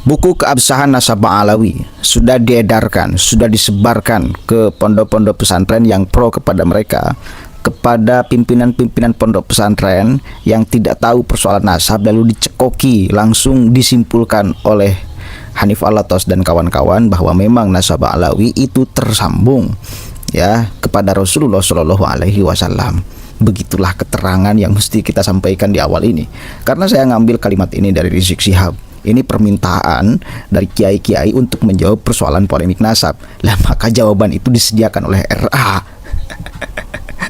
Buku keabsahan nasab Alawi sudah diedarkan, sudah disebarkan ke pondok-pondok pesantren yang pro kepada mereka, kepada pimpinan-pimpinan pondok pesantren yang tidak tahu persoalan nasab, lalu dicekoki, langsung disimpulkan oleh Hanif Alatos dan kawan-kawan bahwa memang nasab Alawi itu tersambung ya kepada Rasulullah Shallallahu Alaihi Wasallam. Begitulah keterangan yang mesti kita sampaikan di awal ini. Karena saya ngambil kalimat ini dari Rizik Syihab. Ini permintaan dari kiai-kiai untuk menjawab persoalan polemik nasab. Lah maka jawaban itu disediakan oleh RA.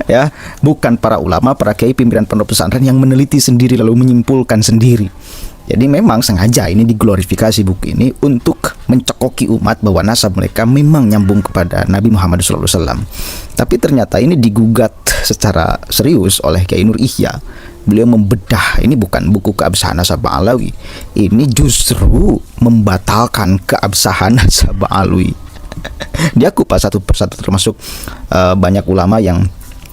Ya, bukan para ulama, para kiai pimpinan pondok pesantren yang meneliti sendiri lalu menyimpulkan sendiri. Jadi memang sengaja ini diglorifikasi buku ini untuk mencekoki umat bahwa nasab mereka memang nyambung kepada Nabi Muhammad SAW. Tapi ternyata ini digugat secara serius oleh Kiai Nur Ihya. Beliau membedah, ini bukan buku keabsahan nasab Alawi, ini justru membatalkan keabsahan nasab Alawi. Dia kupas satu persatu, termasuk banyak ulama yang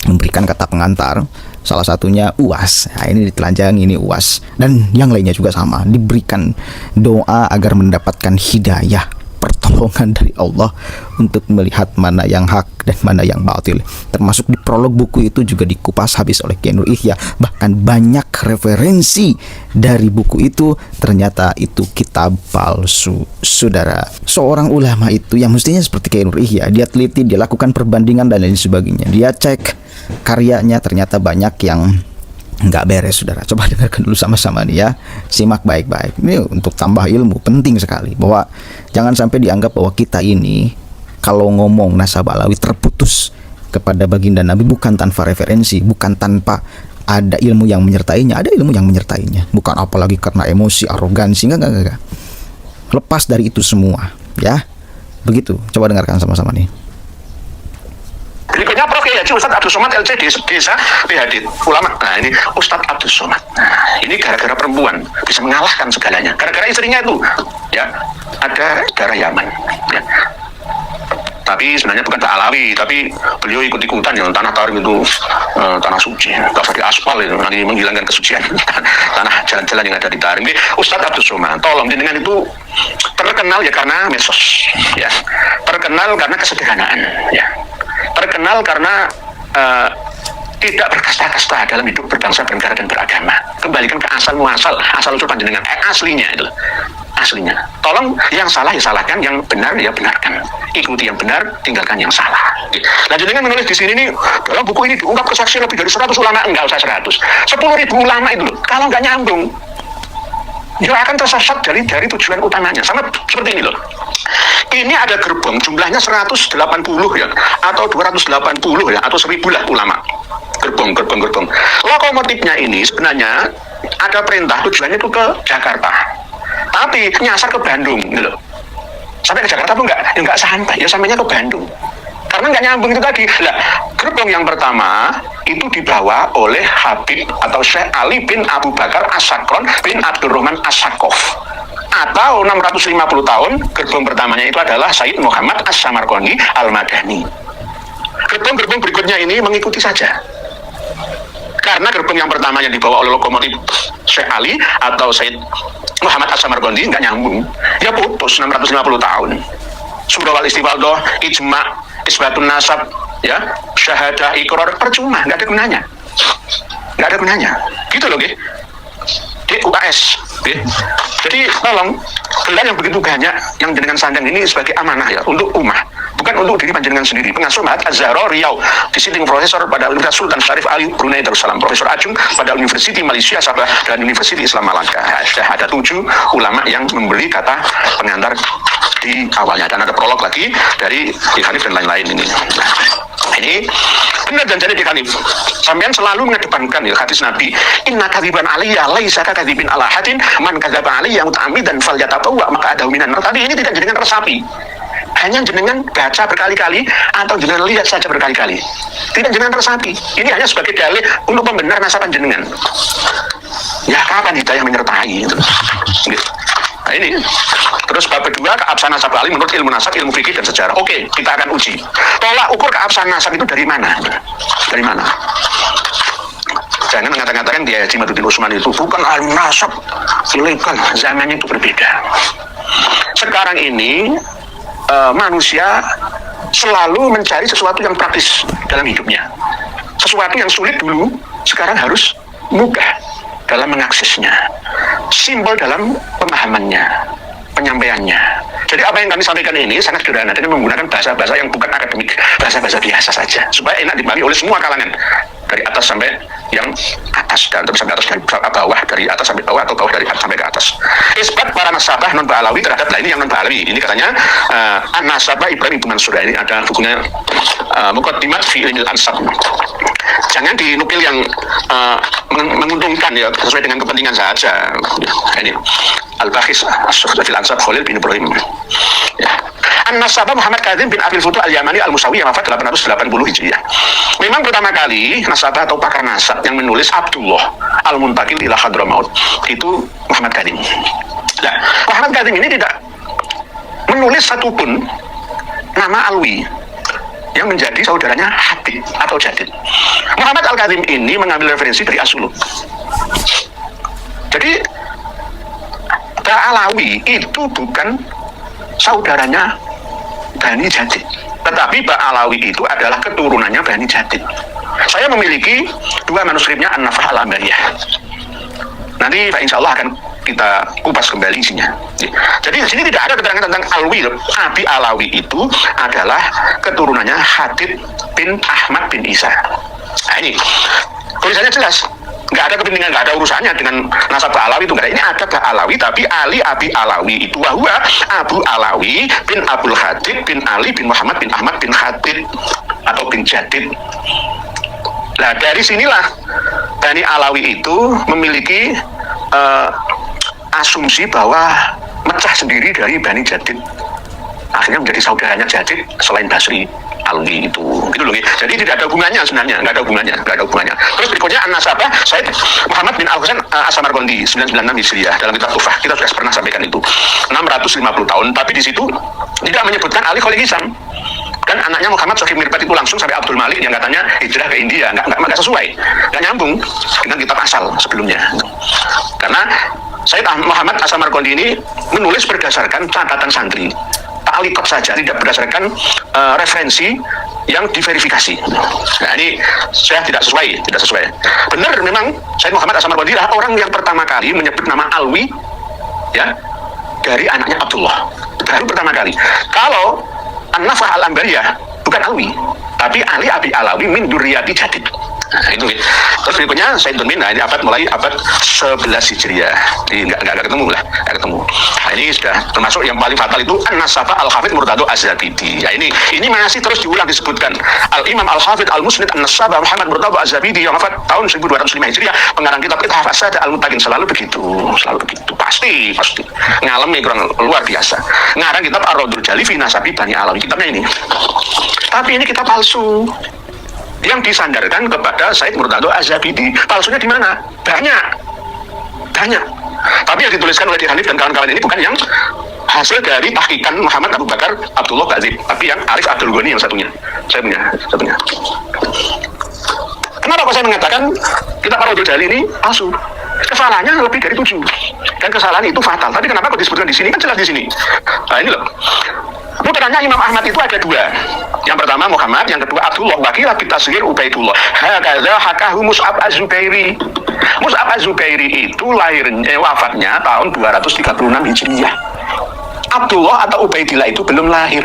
memberikan kata pengantar. Salah satunya UAS. Nah, ini ditelanjangi, ini UAS. Dan yang lainnya juga sama, diberikan doa agar mendapatkan hidayah, pertolongan dari Allah untuk melihat mana yang hak dan mana yang batil. Termasuk di prolog buku itu juga dikupas habis oleh Kiai Nur Ihya. Bahkan banyak referensi dari buku itu ternyata itu kitab palsu. Saudara, seorang ulama itu yang mestinya seperti Kiai Nur Ihya, dia teliti, dia lakukan perbandingan dan lain sebagainya. Dia cek karyanya, ternyata banyak yang nggak beres, saudara. Coba dengarkan dulu sama-sama nih ya, simak baik-baik. Ini untuk tambah ilmu, penting sekali. Bahwa jangan sampai dianggap bahwa kita ini kalau ngomong nasab Alawi terputus kepada baginda Nabi bukan tanpa referensi, bukan tanpa ada ilmu yang menyertainya. Ada ilmu yang menyertainya, bukan apalagi karena emosi, arogansi, enggak. Lepas dari itu semua, ya. Begitu, coba dengarkan sama-sama nih. Berikutnya Prof. Kiai Haji Ustadz Abdul Somad LC Desa PHD Ulama. Nah ini Ustadz Abdul Somad. Nah ini gara-gara perempuan bisa mengalahkan segalanya. Gara-gara istrinya itu ya ada darah Yaman. Ya. Tapi sebenarnya bukan tak Alawi, tapi beliau ikut-ikutan ya, tanah tarim itu tanah suci, tak di aspal itu nanti menghilangkan kesucian tanah jalan-jalan yang ada di Tarim. Ini Ustadz Abdul Somad, tolong dengan itu terkenal ya karena medsos, ya terkenal karena kesederhanaan, ya terkenal karena tidak berkasta-kasta dalam hidup berbangsa, bernegara dan beragama. Kembalikan ke asal muasal, asal usul panjenengan, aslinya itu. Aslinya. Tolong yang salah ya salahkan, yang benar ya benarkan. Ikuti yang benar, tinggalkan yang salah. Nah, jenengan menulis di sini nih, dalam buku ini diungkap kesaksian lebih dari 100 ulama, enggak usah 100. 10.000 ulama itu loh. Kalau nggak nyambung, dia akan tersesat dari tujuan utamanya. Sama seperti ini loh. Ini ada gerbong, jumlahnya 180 ya, atau 280 ya, atau 1000 lah ulama. Gerbong. Lokomotifnya ini sebenarnya ada perintah tujuannya itu ke Jakarta. Tapi nyasar ke Bandung gitu loh. Sampai ke Jakarta pun enggak sampai, ya sampainya ke Bandung. Karena nggak nyambung itu tadi. Lah, gerbong yang pertama itu dibawa oleh Habib atau Syekh Ali bin Abu Bakar As-Sakron bin Abdurrahman As-Sakof. Atau 650 tahun, gerbong pertamanya itu adalah Sayyid Muhammad As-Samarqandi Al-Madani. Gerbong-gerbong berikutnya ini mengikuti saja. Karena gerbong yang pertama yang dibawa oleh lokomotif Syekh Ali atau Sayyid Muhammad As-Samarqandi nggak nyambung. Ya putus 650 tahun. Surah wal istiwaldoh, ijma, isbatun nasab, ya, syahadah, iqrar, percuma, nggak ada gunanya. Nggak ada gunanya. Gitu loh, gitu. Di UAS, gitu. Jadi tolong gelar yang begitu banyak yang jenengan sandang ini sebagai amanah ya untuk ummah, bukan untuk diri panjenengan sendiri. Pengasuh Mahat Az-Zahra Riau, visiting profesor pada Universitas Sultan Syarif Ali Brunei Darussalam, profesor adjunct pada University Malaysia Sabah dan University Islam Malaka. Ada 7 ulama yang membeli kata pengantar di awalnya, dan ada prolog lagi dari Hanif dan lain-lain ini. Nah, ini benar dan jadi Hanif. Sampean selalu mengedepankan ya hadis Nabi, inna kadziban aliyya laisa kakadzibin ala hadin man kadzaba aliyya muta'ammidan falyatabawwa maq'adahu minan nar. Tadi ini tidak jenengan resapi. Hanya jenengan baca berkali-kali atau jenengan lihat saja berkali-kali. Tidak jenengan resapi. Ini hanya sebagai dalil untuk pembenar nasaban jenengan. Ya kapan hidayah menyertai itu. Gitu. Nah ini terus bab kedua, keabsahan nasab Ali menurut ilmu nasab, ilmu fikih dan sejarah. Oke, kita akan uji. Tolak ukur keabsahan nasab itu dari mana? Dari mana? Jangan mengatakan dia Haji Maduddin Utsman itu bukan ahli nasab ilegal, zamannya itu berbeda. sekarang ini manusia selalu mencari sesuatu yang praktis dalam hidupnya. Sesuatu yang sulit dulu, sekarang harus mudah dalam mengaksesnya, simpel dalam pemahamannya, penyampaiannya. Jadi apa yang kami sampaikan ini sangat sederhana dan menggunakan bahasa-bahasa yang bukan akademik, bahasa-bahasa biasa saja, supaya enak dipahami oleh semua kalangan, dari atas sampai yang atas, dan terus sampai atas dari bawah, dari atas sampai bawah, atau bawah dari atas sampai ke atas. Isbat para nasabah non Ba'alawi terhadap, ini yang non Ba'alawi. Ini katanya An-Nasabah Ibrahim Ibn Mansur. Ini ada bukunya Muqaddimat fi Ilmil Ansab. Jangan dinukil yang menguntungkan ya, sesuai dengan kepentingan saja. Ini Al-Bakhis fil Ansab Khalil bin Ibrahim. Ya. An-Nasabah Muhammad Kadzim bin Abil Futuh Al-Yamani Al-Musawi yang wafat 880 Hijriah. Memang pertama kali nasabah atau pakar nasab yang menulis Abdullah Al-Muntakil ila Hadramaut itu Muhammad Kadzim. Nah, Muhammad Kadzim ini tidak menulis satupun nama Alwi yang menjadi saudaranya Hatib atau Jadid. Muhammad Al-Kadzim ini mengambil referensi dari As-Suluk. Jadi Ba'alawi itu bukan saudaranya Bani Jadid, tetapi Ba'alawi itu adalah keturunannya Bani Jadid. Saya memiliki 2 manuskripnya An-Nafah Al-Ambariyah. Nanti insya Allah akan kita kupas kembali isinya. Jadi di sini tidak ada keterangan tentang Alwi. Abi Alawi itu adalah keturunannya Hatib bin Ahmad bin Isa. Nah ini tulisannya jelas, nggak ada kepentingan, nggak ada urusannya dengan nasab Alawi itu, nggak ada. Ini ada Alawi tapi Ali Abi Alawi itu bahwa Abu Alawi bin Abdul Hatib bin Ali bin Muhammad bin Ahmad bin Hatib atau bin Jadid. Nah dari sinilah Bani Alawi itu memiliki asumsi bahwa mecah sendiri dari Bani Jadid, akhirnya menjadi saudaranya Jadid selain Basri Alwi itu, gitu loh. Jadi tidak ada hubungannya sebenarnya, nggak ada hubungannya. Terus berikutnya An-Nasabah Said Muhammad bin Al-Husain As-Samarqandi 996 Hijriah dalam kitab Tufah, kita sudah pernah sampaikan itu 650 tahun, tapi di situ tidak menyebutkan Ali Khalil Hisam. Dan anaknya Muhammad Sohib Mirbat itu langsung sampai Abdul Malik yang katanya hijrah ke India, nggak sesuai, nggak nyambung dengan kitab asal sebelumnya. Karena Said Muhammad As-Samarqandi ini menulis berdasarkan catatan santri, ta'liqat saja, tidak berdasarkan referensi yang diverifikasi. Nah ini saya tidak sesuai. Benar memang Said Muhammad As-Samarqandi adalah orang yang pertama kali menyebut nama Alwi ya dari anaknya Abdullah, baru pertama kali. Kalau An-Nafah Al-Ambariyah bukan Alwi, tapi Ali Abi Alawi min Durriyati Jadid. Nah, itu. Terus berikutnya Said Durmin, nah ini mulai abad 11 Hijriah. Nggak ketemu. Nah, ini sudah termasuk yang paling fatal itu An-Nasabah Al-Hafidh Murtado Az-Zabidi. Ya ini masih terus diulang disebutkan. Al-Imam Al-Hafidh Al-Musnid An-Nasabah Muhammad Murtado Az-Zabidi yang wafat tahun 1205 Hijriah, pengarang kitab Ithaf As-Sada Al-Muttaqin, selalu begitu. Pasti ngalami kurang luar biasa. Ngarang kitab Ar-Radul Jali fi Nasabi Bani Alawi, kitabnya ini. Tapi ini kitab palsu yang disandarkan kepada Said Murtado Az-Zabidi. Palsunya di mana? Banyak. Tapi yang dituliskan oleh Hanif dan kawan-kawan ini bukan yang hasil dari tahqiqan Muhammad Abu Bakar Abdullah Kadzib, tapi yang Arif Abdul Ghani yang satunya. Saya punya. Kenapa kok saya mengatakan kitab Ar-Radul Jali ini palsu? Kesalahannya lebih dari 7, dan kesalahan itu fatal. Tapi kenapa kok disebutkan di sini? Kan jelas di sini. Nah ini loh. Putranya Imam Ahmad itu ada 2. Yang pertama Muhammad, yang kedua Abdullah. Wakil bitasghir Ubaidullah. Hakadza hakahu Mus'ab Az-Zubairi. Mus'ab Az-Zubairi itu wafatnya tahun 236 Hijriah. Abdullah atau Ubaidillah itu belum lahir.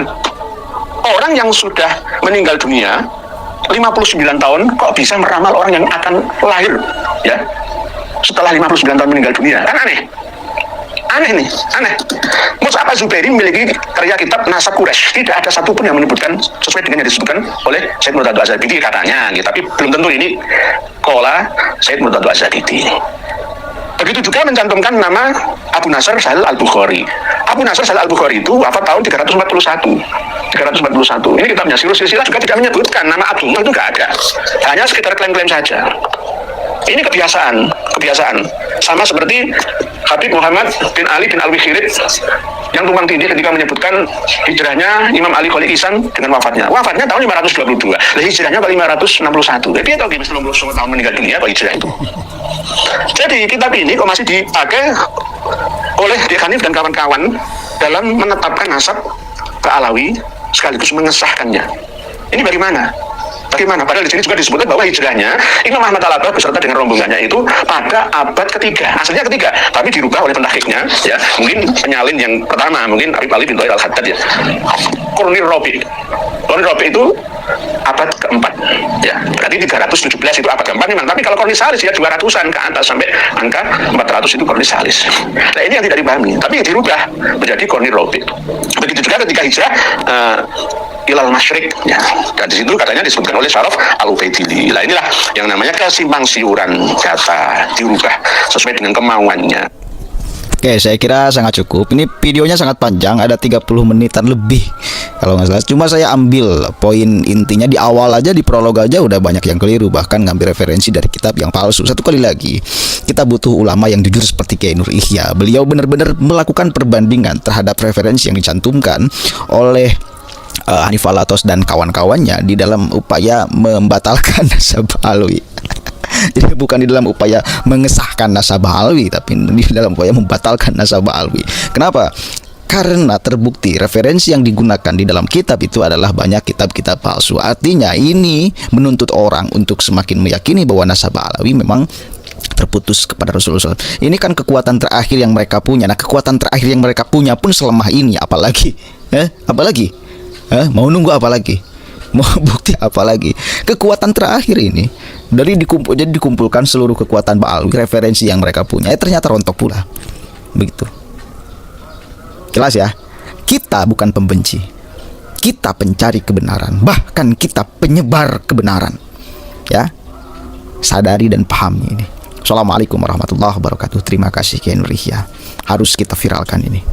Orang yang sudah meninggal dunia 59 tahun kok bisa meramal orang yang akan lahir ya setelah 59 tahun meninggal dunia? Kan aneh. Mus'ab Az-Zubairi memiliki karya kitab Nasab Quraisy. Tidak ada satupun yang menyebutkan sesuai dengan yang disebutkan oleh Said Murtado Az-Zabidi katanya, tapi belum tentu ini kola Said Murtado Az-Zabidi. Begitu juga mencantumkan nama Abu Nasr Shalal Al-Bukhari. Abu Nasr Shalal Al-Bukhari itu wafat tahun 341. Ini kitabnya Silsilah juga tidak menyebutkan nama Abdullah, itu nggak ada. Hanya sekitar klaim-klaim saja. Ini kebiasaan. Sama seperti Habib Muhammad bin Ali bin Alwi-Khirid yang tumpang tindih ketika menyebutkan hijrahnya Imam Ali Khalil Ihsan dengan wafatnya. Wafatnya tahun 522. Hijrahnya 561. Jadi itu belum 10 tahun meninggal dunia apa hijrah itu. Jadi kitab ini kok masih dipakai oleh Hanif dan kawan-kawan dalam menetapkan nasab ke Alawi sekaligus mengesahkannya. Ini bagaimana? Bagaimana? Padahal di sini juga disebutkan bahwa hijrahnya Imam Ahmad Al-Abbas beserta dengan rombongannya itu pada abad ketiga, aslinya ketiga, tapi dirubah oleh pentahkiknya, ya. Mungkin penyalin yang pertama, mungkin Habib Ali bin Thair Al-Khaddad, ya. Qurnir Rabi. Qurnir Rabi itu abad keempat, ya. Berarti 317 itu abad keempat memang. Tapi kalau Kornisalis ya 200-an ke atas sampai angka 400 itu Kornisalis. Nah ini yang tidak dipahami, tapi dirubah menjadi Qurnir Rabi. Begitu juga ketika hijrah ilal masyrik, ya. Dan di situ katanya disebutkan oleh Syaraf Al-Ubaidili. Nah inilah yang namanya kesimpang siuran data, dirubah sesuai dengan kemauannya. Oke, saya kira sangat cukup. Ini videonya sangat panjang, ada 30 menitan lebih kalau nggak salah. Cuma saya ambil poin intinya di awal aja, di prolog aja udah banyak yang keliru, bahkan ngambil referensi dari kitab yang palsu. Satu kali lagi, kita butuh ulama yang jujur seperti Kiai Nur Ihya. Beliau benar-benar melakukan perbandingan terhadap referensi yang dicantumkan oleh Hanif Alatos dan kawan-kawannya di dalam upaya membatalkan nasab Alwi. Jadi bukan di dalam upaya mengesahkan nasab Alwi, tapi di dalam upaya membatalkan nasab Alwi. Kenapa? Karena terbukti referensi yang digunakan di dalam kitab itu adalah banyak kitab-kitab palsu. Artinya ini menuntut orang untuk semakin meyakini bahwa nasab Alawi memang terputus kepada Rasulullah SAW. Ini kan kekuatan terakhir yang mereka punya. Nah, kekuatan terakhir yang mereka punya pun selemah ini, apalagi? Apalagi? Mau nunggu apa lagi? Mau bukti apa lagi? Kekuatan terakhir ini jadi dikumpulkan seluruh kekuatan Ba'alawi, referensi yang mereka punya, ternyata rontok pula. Begitu. Jelas ya? Kita bukan pembenci. Kita pencari kebenaran, bahkan kita penyebar kebenaran. Ya. Sadari dan pahami ini. Assalamualaikum warahmatullahi wabarakatuh. Terima kasih Kiai Nur Ihya. Harus kita viralkan ini.